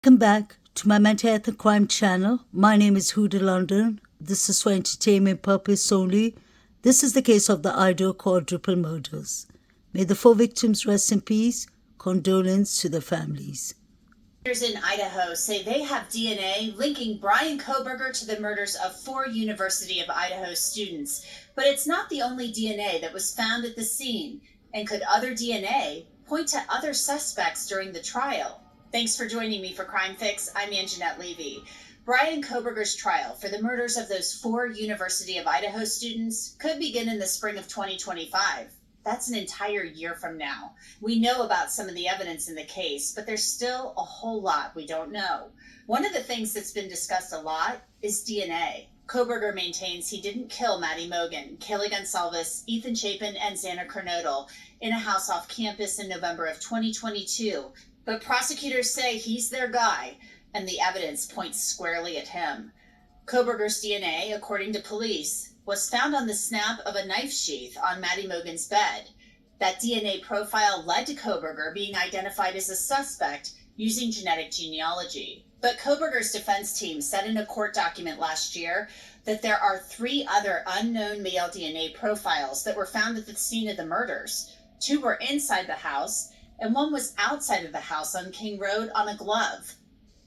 Welcome back to my mental health and crime channel. My name is Huda London. This is for entertainment purpose only. This is the case of the Idaho quadruple murders. May the 4 victims rest in peace. Condolence to the families. In Idaho say they have DNA linking Bryan Kohberger to the murders of 4 University of Idaho students. But it's not the only DNA that was found at the scene. And could other DNA point to other suspects during the trial? Thanks for joining me for Crime Fix. I'm Anjanette Levy. Bryan Kohberger's trial for the murders of those 4 University of Idaho students could begin in the spring of 2025. That's an entire year from now. We know about some of the evidence in the case, but there's still a whole lot we don't know. One of the things that's been discussed a lot is DNA. Kohberger maintains he didn't kill Maddie Mogen, Kaylee Gonsalves, Ethan Chapin, and Xander Kernodle in a house off campus in November of 2022. But prosecutors say he's their guy, and the evidence points squarely at him. Kohberger's DNA, according to police, was found on the snap of a knife sheath on Maddie Mogen's bed. That DNA profile led to Kohberger being identified as a suspect using genetic genealogy. But Kohberger's defense team said in a court document last year that there are 3 other unknown male DNA profiles that were found at the scene of the murders. 2 were inside the house, and 1 was outside of the house on King Road on a glove.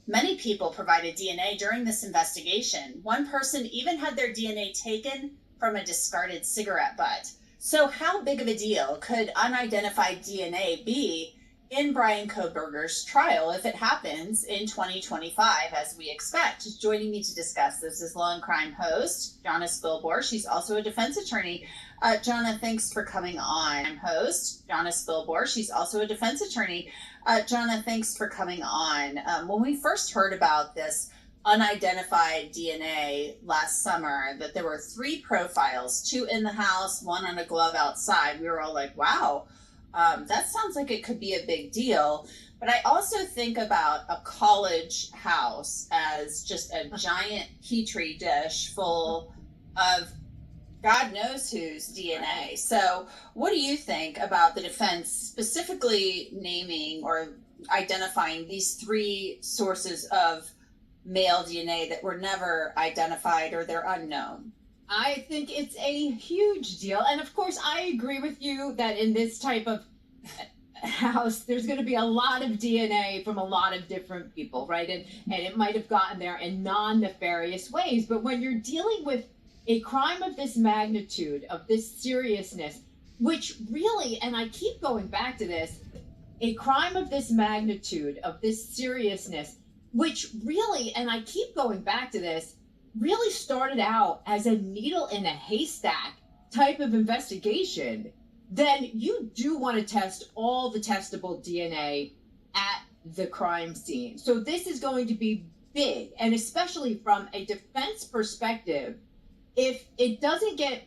Many people provided DNA during this investigation. One person even had their DNA taken from a discarded cigarette butt. So how big of a deal could unidentified DNA be in Bryan Kohberger's trial if it happens in 2025, as we expect? Joining me to discuss this is Law and Crime host, Jonna Spilbor. She's also a defense attorney. Jonna, thanks for coming on. I'm host, Jonna Spilbor. She's also a defense attorney. Jonna, thanks for coming on. When we first heard about this unidentified DNA last summer, that there were 3 profiles, 2 in the house, 1 on a glove outside, we were all like, wow, that sounds like it could be a big deal. But I also think about a college house as just a giant petri dish full of God knows whose DNA. So what do you think about the defense specifically naming or identifying these 3 sources of male DNA that were never identified or they're unknown? I think it's a huge deal. And of course, I agree with you that in this type of house, there's going to be a lot of DNA from a lot of different people, right? And it might have gotten there in non-nefarious ways. But when you're dealing with a crime of this magnitude, of this seriousness, which really, and I keep going back to this, a crime of this magnitude, of this seriousness, which really, and I keep going back to this, really started out as a needle in a haystack type of investigation, then you do want to test all the testable DNA at the crime scene. So this is going to be big, and especially from a defense perspective, if it doesn't get,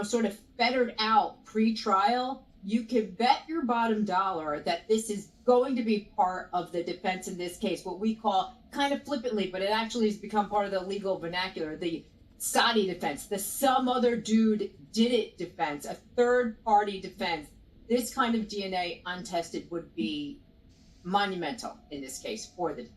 sort of fettered out pre-trial, you can bet your bottom dollar that this is going to be part of the defense in this case, what we call, kind of flippantly, but it actually has become part of the legal vernacular, the SAEED defense, the some other dude did it defense, a third-party defense. This kind of DNA untested would be monumental in this case for the defense.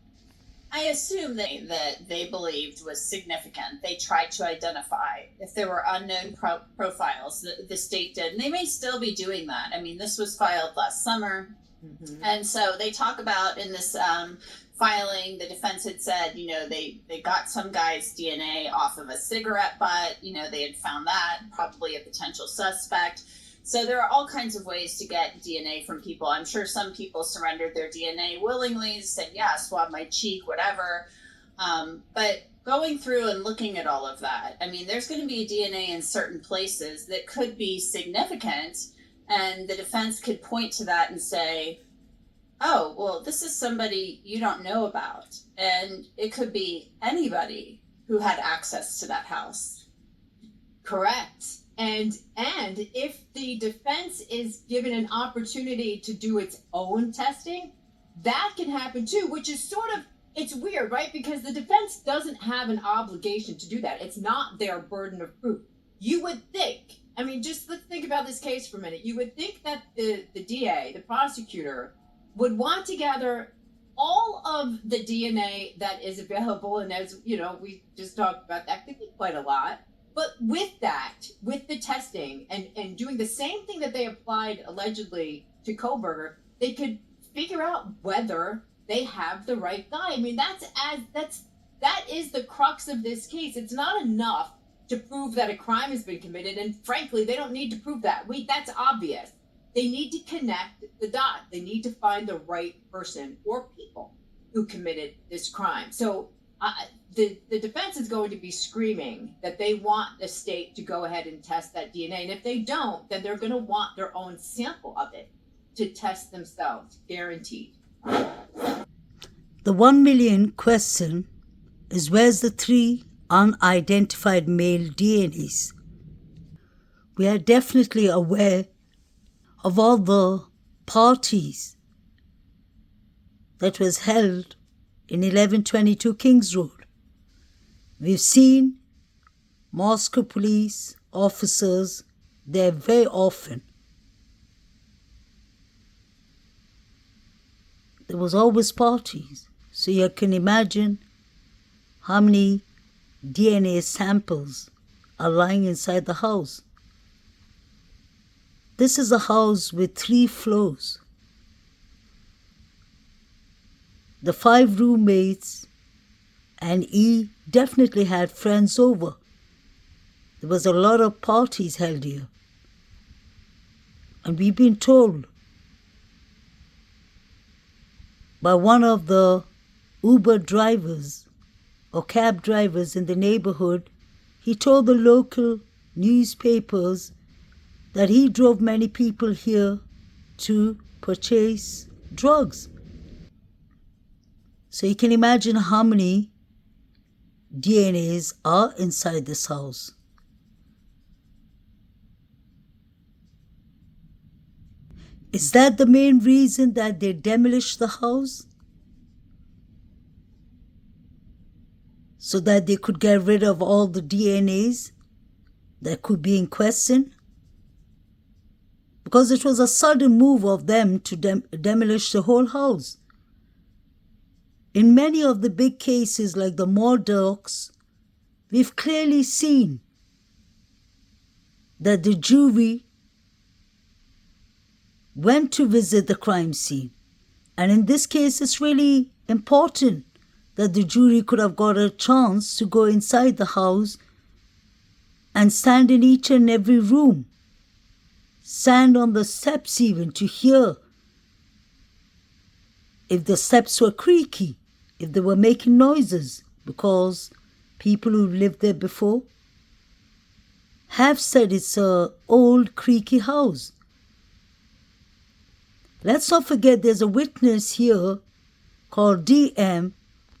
I assume that they believed was significant. They tried to identify if there were unknown profiles. The state did, and they may still be doing that. I mean, this was filed last summer. Mm-hmm. And so they talk about in this filing, the defense had said, they got some guy's DNA off of a cigarette butt. They had found that, probably a potential suspect. So there are all kinds of ways to get DNA from people. I'm sure some people surrendered their DNA willingly, said, yeah, swab my cheek, whatever. But going through and looking at all of that, I mean, there's going to be DNA in certain places that could be significant, and the defense could point to that and say, oh, well, this is somebody you don't know about. And it could be anybody who had access to that house. Correct. And if the defense is given an opportunity to do its own testing, that can happen too, which is sort of, it's weird, right? Because the defense doesn't have an obligation to do that. It's not their burden of proof. You would think, I mean, just let's think about this case for a minute. You would think that the DA, the prosecutor, would want to gather all of the DNA that is available, and as you know, we just talked about, that could be quite a lot. But with that, with the testing and doing the same thing that they applied allegedly to Koberger, they could figure out whether they have the right guy. I mean, that is the crux of this case. It's not enough to prove that a crime has been committed, and frankly, they don't need to prove that. That's obvious. They need to connect the dot. They need to find the right person or people who committed this crime. So the defense is going to be screaming that they want the state to go ahead and test that DNA. And if they don't, then they're going to want their own sample of it to test themselves, guaranteed. The 1 million question is, where's the 3 unidentified male DNAs? We are definitely aware of all the parties that was held in 1122 Kings Road. We've seen Moscow police officers there very often. There was always parties, so you can imagine how many DNA samples are lying inside the house. This is a house with 3 floors. The 5 roommates and he definitely had friends over. There was a lot of parties held here. And we've been told by one of the Uber drivers or cab drivers in the neighborhood, he told the local newspapers that he drove many people here to purchase drugs. So you can imagine how many DNAs are inside this house. Is that the main reason that they demolished the house? So that they could get rid of all the DNAs that could be in question? Because it was a sudden move of them to demolish the whole house. In many of the big cases like the Murdochs, we've clearly seen that the jury went to visit the crime scene. And in this case, it's really important that the jury could have got a chance to go inside the house and stand in each and every room, stand on the steps even to hear if the steps were creaky, if they were making noises, because people who lived there before have said it's an old creaky house. Let's not forget there's a witness here called DM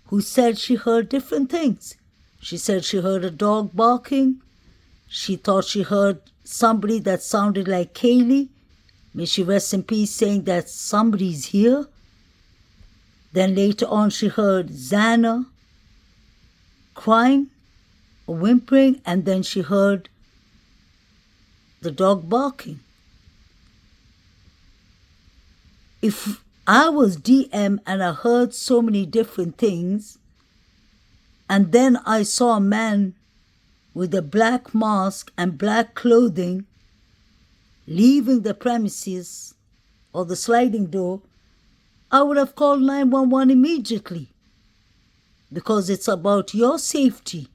who said she heard different things. She said she heard a dog barking. She thought she heard somebody that sounded like Kaylee. May she rest in peace, saying that somebody's here. Then later on she heard Xana crying or whimpering, and then she heard the dog barking. If I was DM and I heard so many different things, and then I saw a man with a black mask and black clothing leaving the premises or the sliding door, I would have called 911 immediately, because it's about your safety.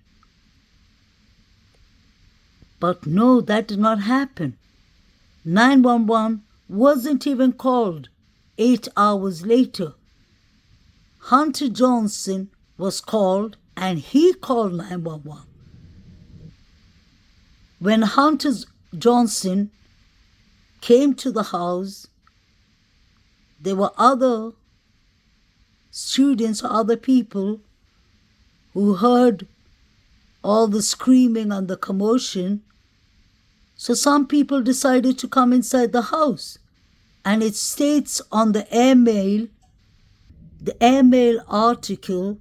But no, that did not happen. 911 wasn't even called 8 hours later. Hunter Johnson was called and he called 911. When Hunter Johnson came to the house, there were other students or other people who heard all the screaming and the commotion. So some people decided to come inside the house. And it states on the airmail article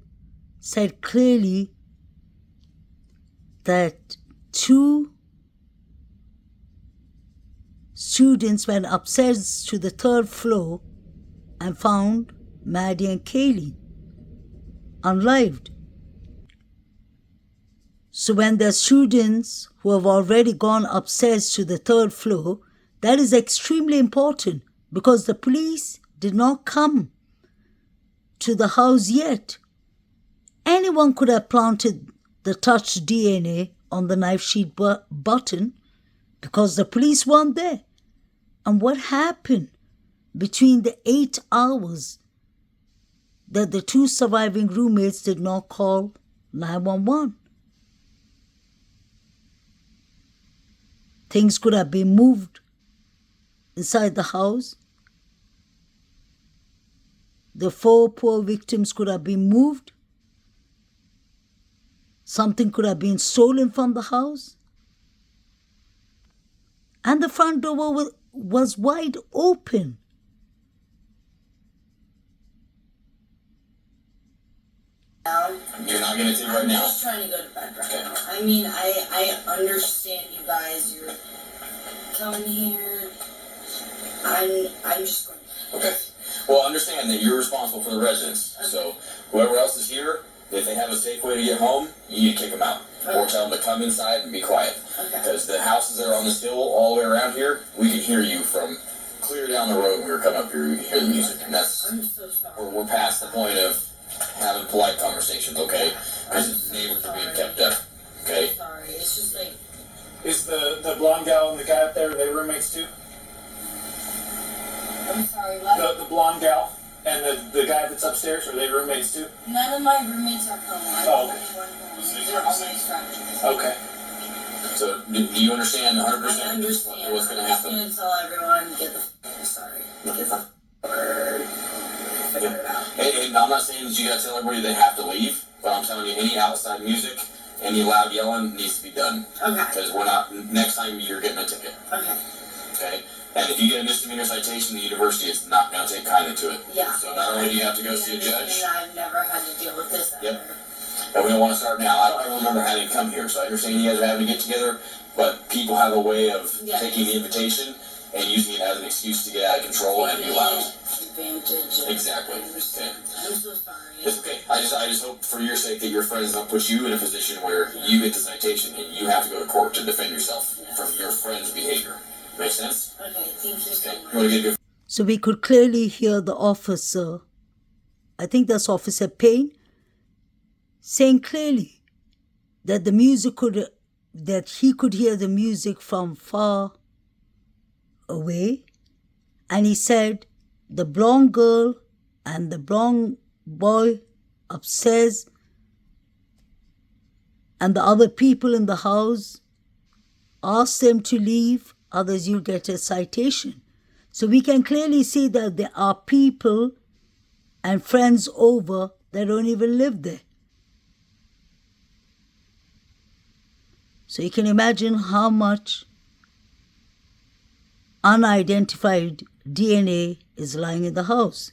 said clearly that 2 students went upstairs to the 3rd floor and found Maddie and Kaylee, unlived. So when there are students who have already gone upstairs to the third floor, that is extremely important because the police did not come to the house yet. Anyone could have planted the touched DNA on the knife sheet button because the police weren't there. And what happened between the 8 hours that the two surviving roommates did not call 911? Things could have been moved inside the house. The 4 poor victims could have been moved. Something could have been stolen from the house. And the front door was wide open. You're not going to take right now. I'm just trying to go to bed right now. I mean, I understand you guys. You're coming here. I'm just going. Okay. Well, understand that you're responsible for the residents. Okay. So whoever else is here, if they have a safe way to get home, you need to kick them out. Okay. Or tell them to come inside and be quiet. Okay. Because the houses that are on this hill all the way around here, we can hear you from clear down the road when we were coming up here. We can hear the music. And that's, I'm so sorry. we're past the point of having polite conversations, okay? Because the neighbors are being kept up, okay? I'm sorry. It's just like. Is the blonde gal and the guy up there, are they roommates too? I'm sorry. What? The blonde gal and the guy that's upstairs, are they roommates too? None of my roommates are home. I'm Oh, the only one home. They're all my friends. Okay. So do you understand 100% I understand. what's going to I'm just happen? gonna tell everyone get the. Sorry. Get the word. Figure it out. And I'm not saying that you got to tell everybody they have to leave, but I'm telling you, any outside music, any loud yelling needs to be done. Okay. Because we're not, next time you're getting a ticket, Okay. okay? And if you get a misdemeanor citation, the university is not going to take kindly to it. Yeah. So not only do you have to go see a judge, I've never had to deal with this ever. Yep. and we don't want to start now. I don't remember having to come here, so I understand you guys are having to get together, but people have a way of taking the invitation and using it as an excuse to get out of control and be loud. Advantage. Exactly. Okay. I'm so sorry. It's okay. I just hope for your sake that your friends don't put you in a position where you get the citation and you have to go to court to defend yourself from your friend's behavior. Make sense? Okay, thank you so Okay. much. You want to get a good So we could clearly hear the officer, I think that's Officer Payne, saying clearly that that he could hear the music from far away. And he said the blonde girl and the blonde boy upstairs and the other people in the house asked them to leave, others you'll get a citation. So we can clearly see that there are people and friends over that don't even live there. So you can imagine how much unidentified DNA is lying in the house.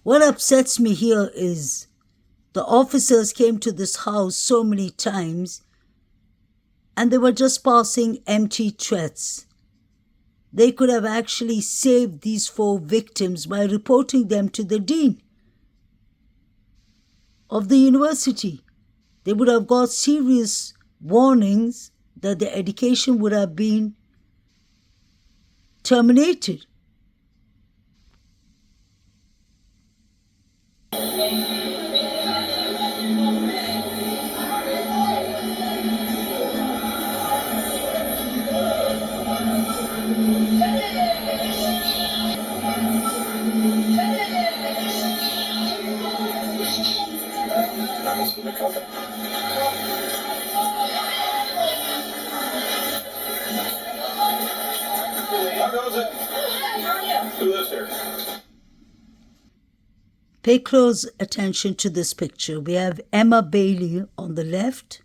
What upsets me here is the officers came to this house so many times and they were just passing empty threats. They could have actually saved these 4 victims by reporting them to the dean of the university. They would have got serious warnings that their education would have been terminated. How goes it? Who lives here? Pay close attention to this picture. We have Emma Bailey on the left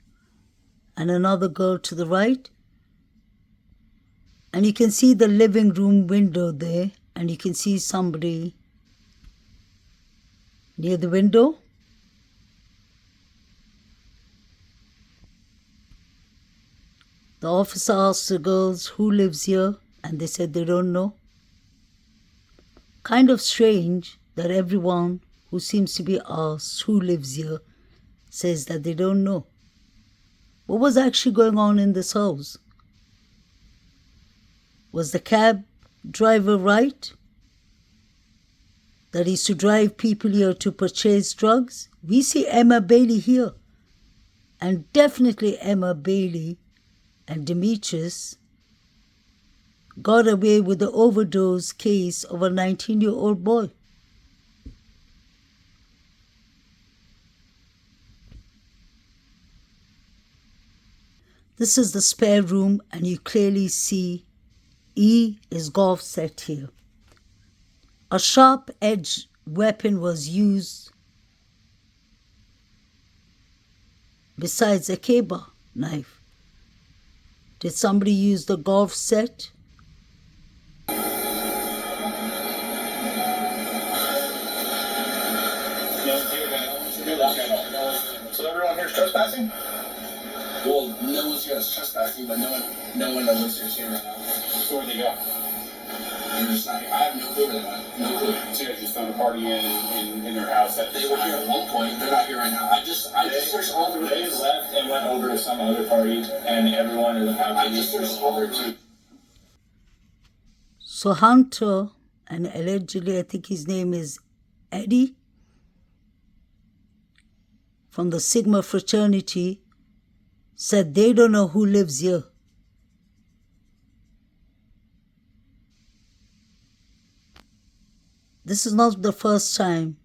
and another girl to the right. And you can see the living room window there, and you can see somebody near the window. The officer asked the girls who lives here, and they said they don't know. Kind of strange that everyone who seems to be asked who lives here says that they don't know. What was actually going on in this house? Was the cab driver right? That is to drive people here to purchase drugs? We see Emma Bailey here. And definitely Emma Bailey and Demetrius got away with the overdose case of a 19-year-old boy. This is the spare room, and you clearly see E is golf set here. A sharp-edged weapon was used besides a K-bar knife. Did somebody use the golf set? So everyone here is trespassing? Well, no one's here is trespassing, but no one that lives here is here right now. So where'd they go? They're just not here. I have no clue where they went. No clue. So you guys just found a party in their house at this time? They were here at one point. They're not here right now. I just searched all the rooms. They left and went over to some other party, and everyone in the family. I just searched all the rooms. So Hunter, and allegedly I think his name is Eddie, from the Sigma fraternity, said they don't know who lives here. This is not the first time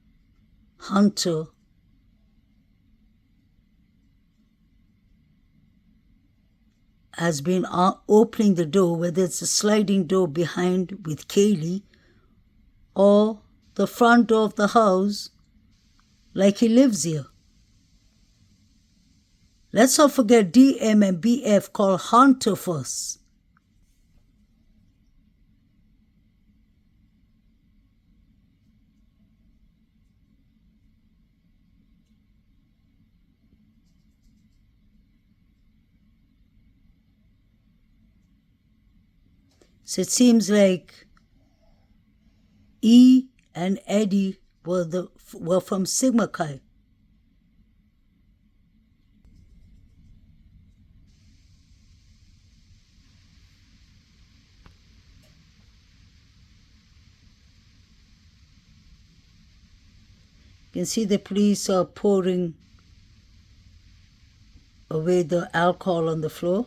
Hunter has been opening the door, whether it's a sliding door behind with Kaylee or the front door of the house, like he lives here. Let's not forget DM and BF call Hunter first. So it seems like E and Eddie were from Sigma Chi. You can see the police are pouring away the alcohol on the floor.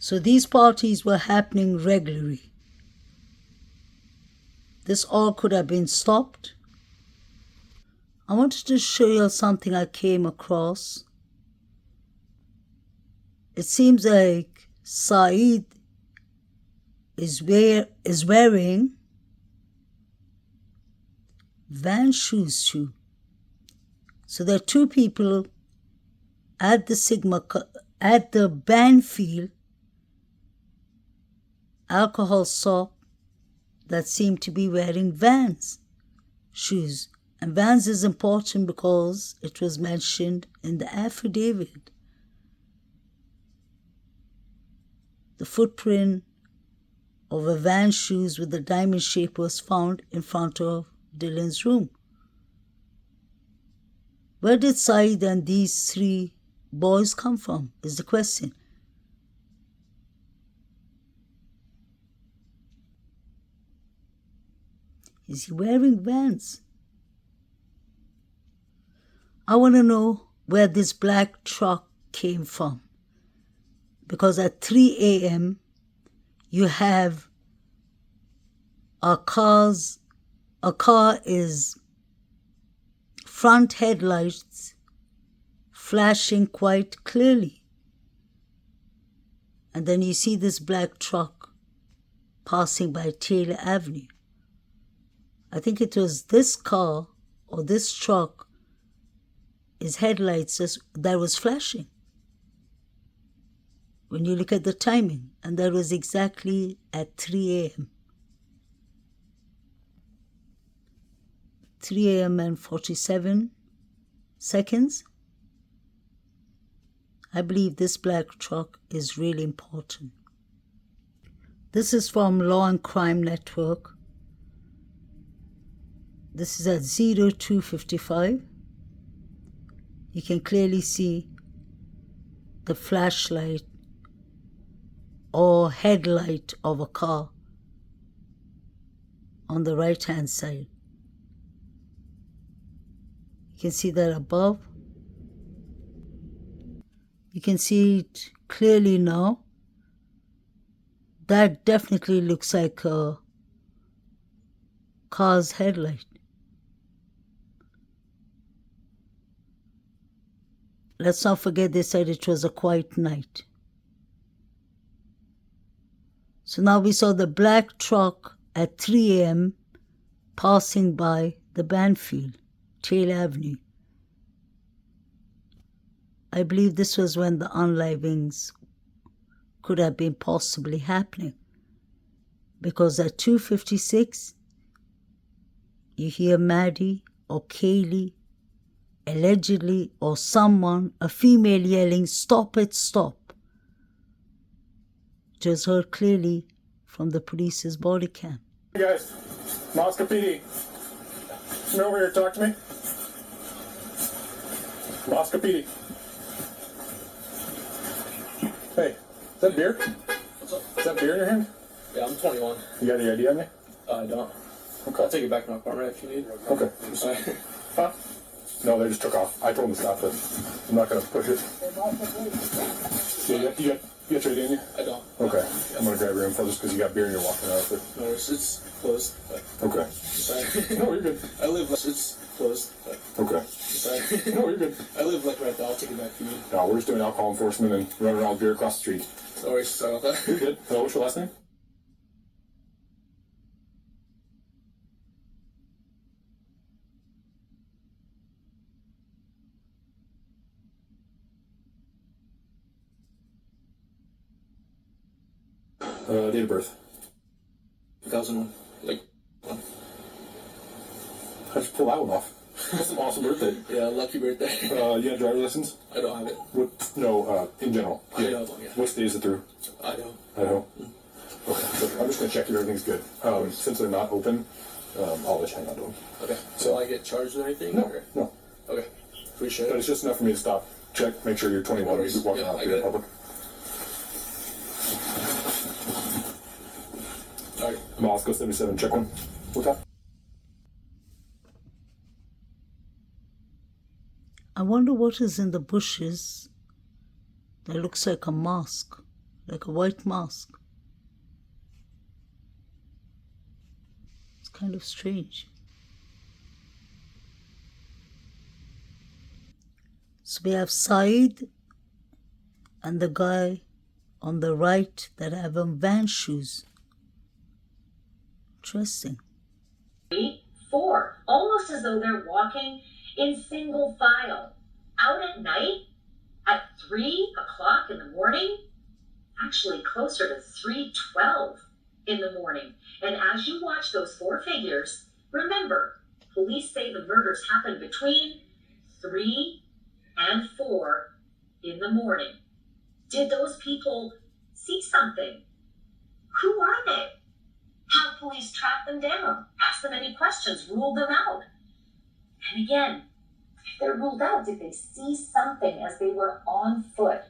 So these parties were happening regularly. This all could have been stopped. I wanted to show you something I came across. It seems like SAEED is wearing VANS shoes too. So there are two people at the band field, alcohol shop, that seem to be wearing VANS shoes. And VANS is important because it was mentioned in the affidavit. The footprint of a VANS shoes with the diamond shape was found in front of Dylan's room. Where did Saeed and these three boys come from, is the question. Is he wearing VANS? I want to know where this black truck came from. Because at 3 a.m., you have a car is front headlights flashing quite clearly. And then you see this black truck passing by Taylor Avenue. I think it was this car or this truck, its headlights that was flashing. When you look at the timing, and that was exactly at 3 a.m. 3 a.m. and 47 seconds. I believe this black truck is really important. This is from Law and Crime Network. This is at 0255. You can clearly see the flashlight or headlight of a car on the right hand side. You can see that above. You can see it clearly now. That definitely looks like a car's headlight. Let's not forget they said it was a quiet night. So now we saw the black truck at 3 a.m. passing by the Banfield, Taylor Avenue. I believe this was when the unlivings could have been possibly happening, because at 2:56 you hear Maddie or Kaylee, allegedly, or someone, a female, yelling, "Stop it, stop." It was heard clearly from the police's body cam. Hey guys, Moscow PD. Come over here, talk to me. Moscow PD. Hey, is that beer? What's up? Is that beer in your hand? Yeah, I'm 21. You got any ID on you? I don't. Okay. I'll take it back to my apartment if you need. Okay. Sorry. Huh? No, they just took off. I told them to stop it. I'm not going to push it. Yeah, you got your ID on you? I don't. Okay. I'm going to grab your info just because you got beer and you're walking out with No, it's closed. Okay. Sorry. No, you're good. I live. It's closed. Okay. Sorry. No, you're good. I live like right there. I'll take it back if you need. No, we're just doing alcohol enforcement and running around with beer across the street. Sorry about that. You're good. What's your last name? Date of birth. 2001. Like, one. How'd you pull that one off? That's an awesome birthday. Yeah, lucky birthday. You have a driver's license? I don't have it. What? No, in general. I don't, yeah. What state is it through? Idaho. Idaho? Okay, so I'm just going to check if everything's good. Since they're not open, I'll let you hang on to them. Okay. So I get charged with anything? No, or? no. Okay. Appreciate it. But it's just enough for me to stop, check, make sure you're 21 No worries. you're walking Yeah, out I here get in it. public. Alright. Moscow 77, check one. What's up? I wonder what is in the bushes that looks like a mask, like a white mask. It's kind of strange. So we have SAEED and the guy on the right that have on VANS shoes. Interesting. 4, almost as though they're walking in single file. Out at night, at 3 o'clock in the morning, actually closer to 3:12 in the morning. And as you watch those 4 figures, remember, police say the murders happened between 3 and 4 in the morning. Did those people see something? Who are they? Have police track them down? Ask them any questions? Rule them out? And again, if they're ruled out, did they see something as they were on foot,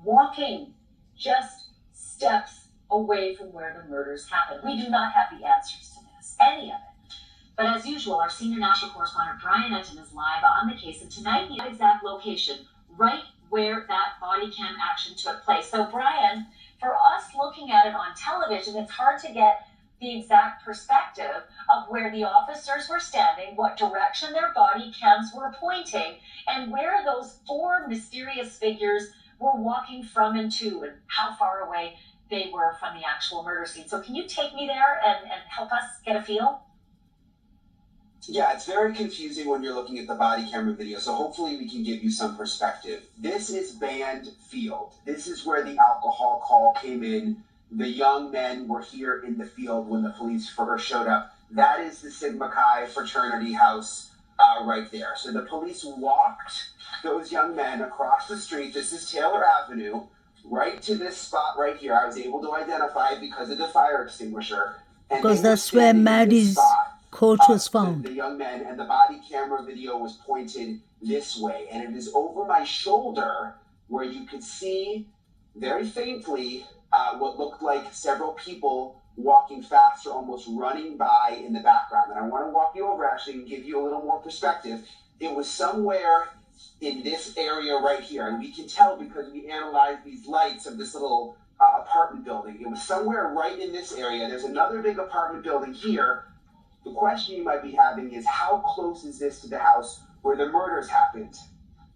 walking just steps away from where the murders happened? We do not have the answers to this, any of it. But as usual, our senior national correspondent Brian Enton is live on the case, and tonight the exact location, right where that body cam action took place. So Brian, for us looking at it on television, it's hard to get the exact perspective of where the officers were standing, what direction their body cams were pointing, and where those 4 mysterious figures were walking from and to, and how far away they were from the actual murder scene. So can you take me there and help us get a feel? Yeah, it's very confusing when you're looking at the body camera video, so hopefully we can give you some perspective. This is Band Field. This is where the alcohol call came in. The young men were here in the field when the police first showed up. That is the Sigma Chi fraternity house right there. So the police walked those young men across the street. This is Taylor Avenue, right to this spot right here. I was able to identify it because of the fire extinguisher. And Because they were that's where standing in this Maddie's spot. coat was found. The young men, and the body camera video was pointed this way, and it is over my shoulder where you could see very faintly what looked like several people walking fast or almost running by in the background. And I want to walk you over actually and give you a little more perspective. It was somewhere in this area right here, and we can tell because we analyzed these lights of this little apartment building. It was somewhere right in this area. There's another big apartment building here. The question you might be having is, how close is this to the house where the murders happened?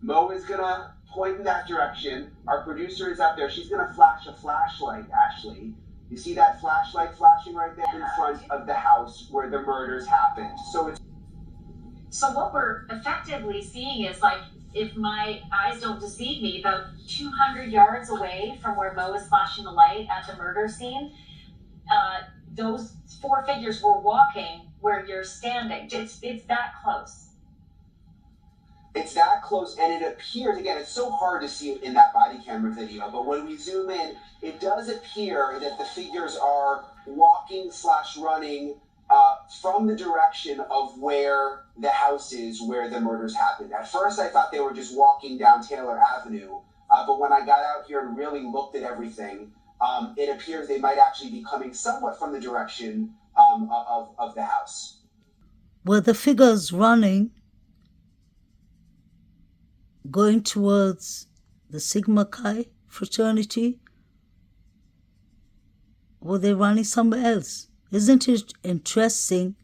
Mo is gonna point in that direction. Our producer is out there. She's gonna flash a flashlight, Ashley. You see that flashlight flashing right there in front of the house where the murders happened. So what we're effectively seeing is, like, if my eyes don't deceive me, about 200 yards away from where Mo is flashing the light at the murder scene, those four figures were walking where you're standing. It's that close. It's that close, and it appears, again, it's so hard to see it in that body camera video, but when we zoom in, it does appear that the figures are walking/running from the direction of where the house is where the murders happened. At first, I thought they were just walking down Taylor Avenue, but when I got out here and really looked at everything, it appears they might actually be coming somewhat from the direction of the house. Were the figures running, going towards the Sigma Chi fraternity? Were they running somewhere else? Isn't it interesting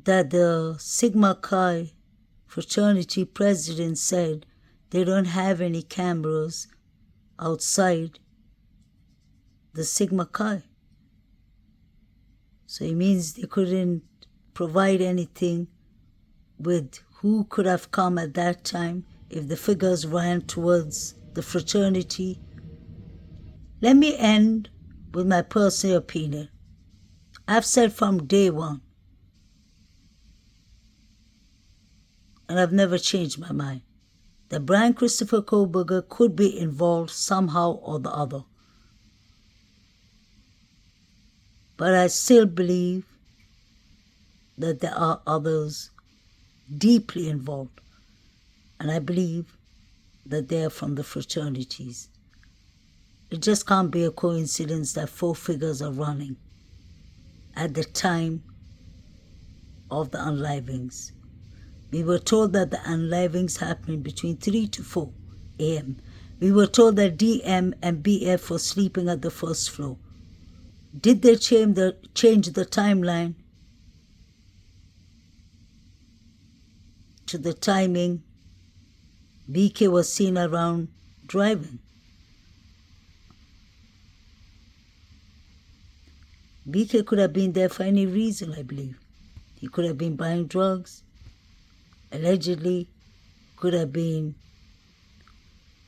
that the Sigma Chi fraternity president said they don't have any cameras outside the Sigma Chi? So it means they couldn't provide anything with who could have come at that time if the figures ran towards the fraternity. Let me end with my personal opinion. I've said from day one, and I've never changed my mind, that Brian Christopher Kohberger could be involved somehow or the other. But I still believe that there are others deeply involved. And I believe that they are from the fraternities. It just can't be a coincidence that four figures are running at the time of the unlivings. We were told that the unlivings happened between 3 to 4 a.m. We were told that DM and BF were sleeping at the first floor. Did they change the timeline to the timing BK was seen around driving? BK could have been there for any reason, I believe. He could have been buying drugs, allegedly could have been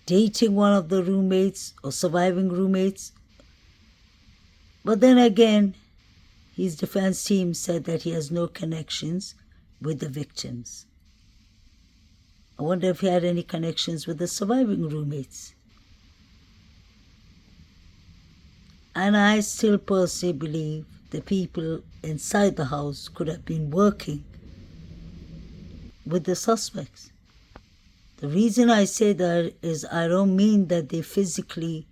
dating one of the roommates or surviving roommates. But then again, his defense team said that he has no connections with the victims. I wonder if he had any connections with the surviving roommates. And I still personally believe the people inside the house could have been working with the suspects. The reason I say that is I don't mean that they physically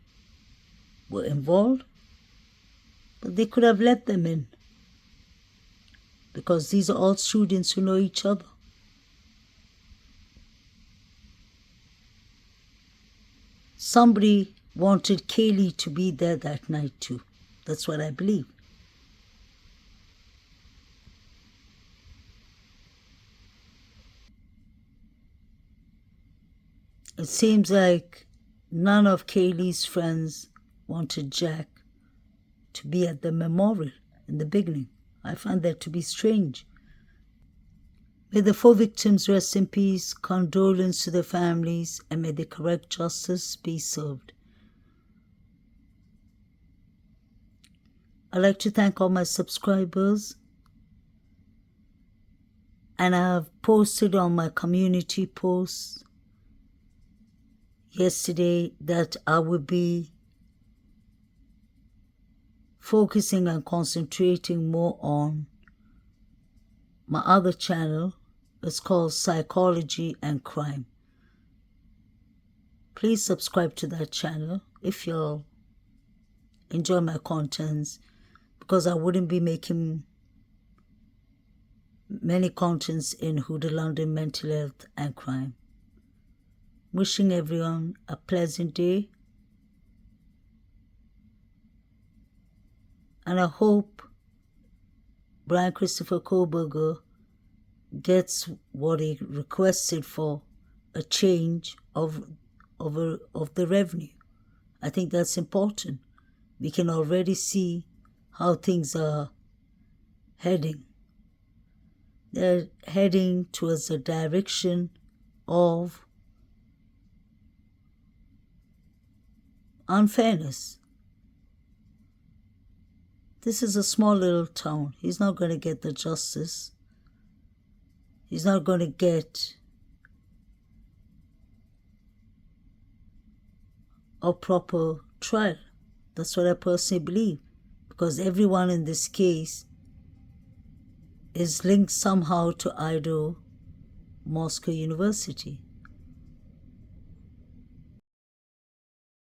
were involved, but they could have let them in, because these are all students who know each other. Somebody wanted Kaylee to be there that night too. That's what I believe. It seems like none of Kaylee's friends wanted Jack to be at the memorial in the beginning. I find that to be strange. May the four victims rest in peace, condolence to their families, and may the correct justice be served. I'd like to thank all my subscribers, and I have posted on my community posts yesterday that I would be focusing and concentrating more on my other channel. It's called Psychology and Crime. Please subscribe to that channel if you enjoy my contents, because I wouldn't be making many contents in Huda London Mental Health and Crime. Wishing everyone a pleasant day, and I hope Brian Christopher Koberger gets what he requested for, a change of the revenue. I think that's important. We can already see how things are heading. They're heading towards a direction of unfairness. This is a small little town. He's not going to get the justice. He's not going to get a proper trial. That's what I personally believe, because everyone in this case is linked somehow to Idaho Moscow University.